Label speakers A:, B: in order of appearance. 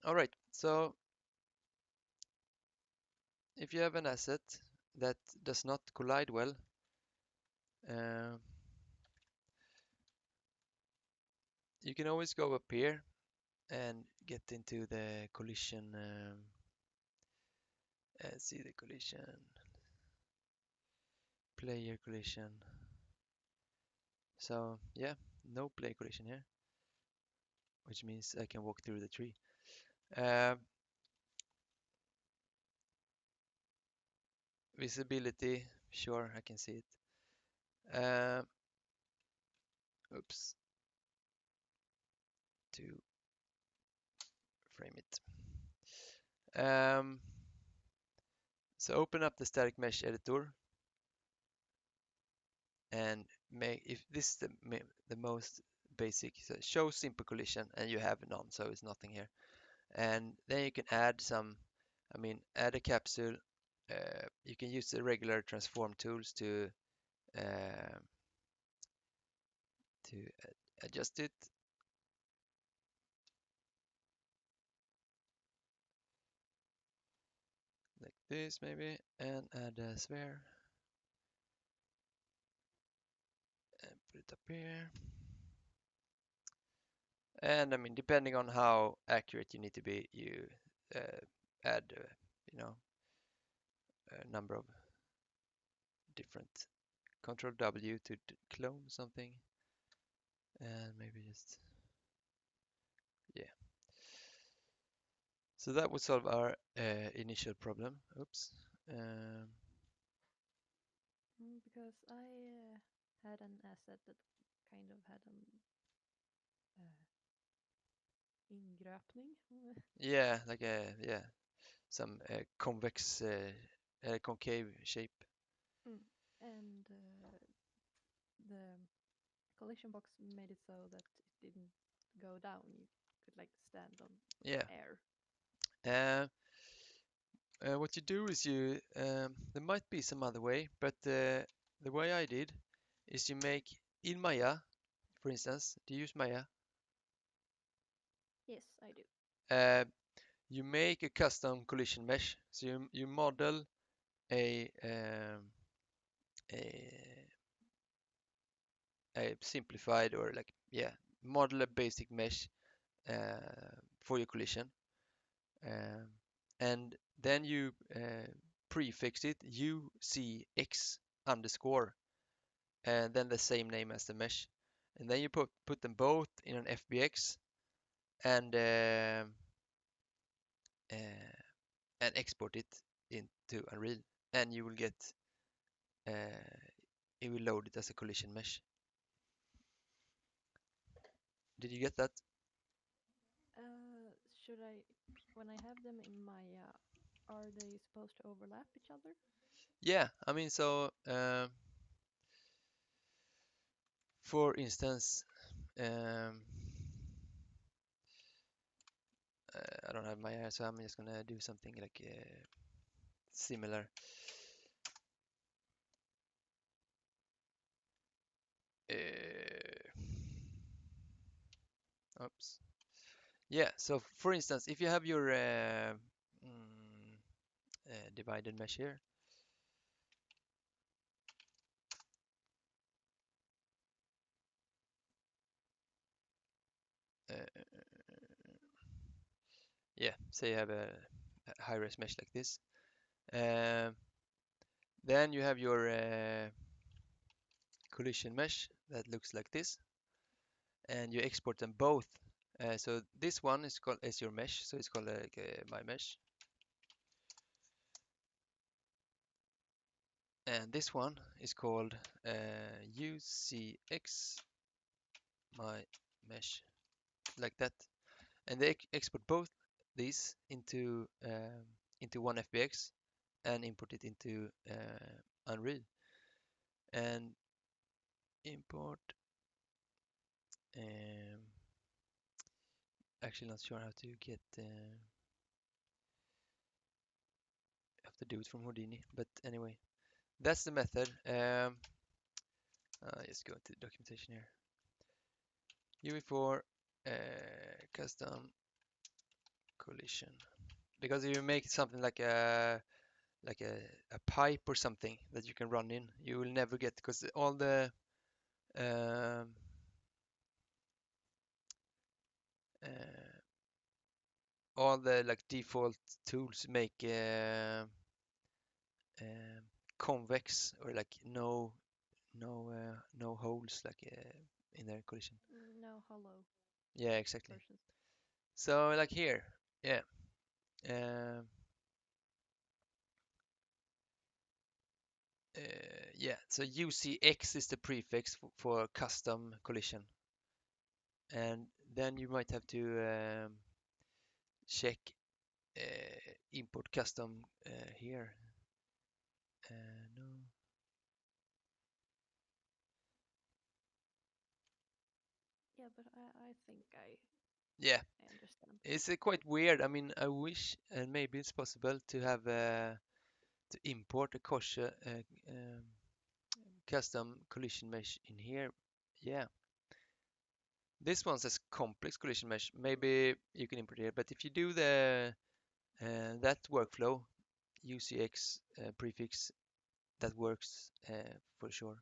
A: All right, so if you have an asset that does not collide well, uh, you can always go up here and get into the collision, see the collision, player collision. So yeah, no player collision here, which means I can walk through the tree. Uh, Visibility, sure, I can see it. Uh, Oops, to frame it. So open up the static mesh editor and make, if this is the most basic, so show simple collision, and you have none, so it's nothing here. And then you can add some, add a capsule. You can use the regular transform tools uh, to adjust it. Like this maybe, and add a sphere and put it up here. And depending on how accurate you need to be, you add, you know, a number of different. Control W to clone something, and maybe just, yeah. So that would solve our initial problem. Oops. Um,
B: Because I had an asset that kind of had an ingröpning.
A: yeah, like a, yeah, some convex, concave shape.
B: Mm. And the collision box made it so that it didn't go down. You could like stand on
A: Yeah.
B: air.
A: Uh, what you do is there might be some other way, but the way I did is you make in Maya, for instance, do you use Maya?
B: Yes, I do.
A: Uh, you make a custom collision mesh. So you model a, a a simplified, or like, yeah, model a basic mesh for your collision, um, and then you prefix it UCX underscore, and then the same name as the mesh, and then you put them both in an FBX, and uh, and export it into Unreal, and you will get, uh, it will load it as a collision mesh. Did you get that?
B: Should I, when I have them in Maya, are they supposed to overlap each other?
A: Yeah, so for instance, um, I don't have my hair, so I'm just gonna do something like similar. Uh, Oops. Yeah, so for instance, if you have your divided mesh here, yeah, say you have a high-res mesh like this, um, then you have your collision mesh that looks like this, and you export them both. So this one is called is your mesh, so it's called like my mesh, and this one is called UCX my mesh, like that, and they export both these into one FBX and import it into Unreal, and import. Um, Actually, not sure how to get. Have to do it from Houdini, but anyway, that's the method. Let's go into the documentation here. UE4 custom collision. Because if you make something like a pipe or something that you can run in, you will never get, because um, uh, all the like default tools make convex, or like no holes like in their collision.
B: No hollow
A: Yeah, exactly.
B: versions.
A: So like here, yeah. Um, yeah, so UCX is the prefix for custom collision, and then you might have to check import custom here. No.
B: Yeah, but I think
A: Yeah,
B: I understand.
A: it's quite weird. I mean, I wish, and maybe it's possible to have to import a custom collision mesh in here. Yeah, this one says complex collision mesh. Maybe you can import here, but if you do the that workflow, UCX prefix, that works for sure.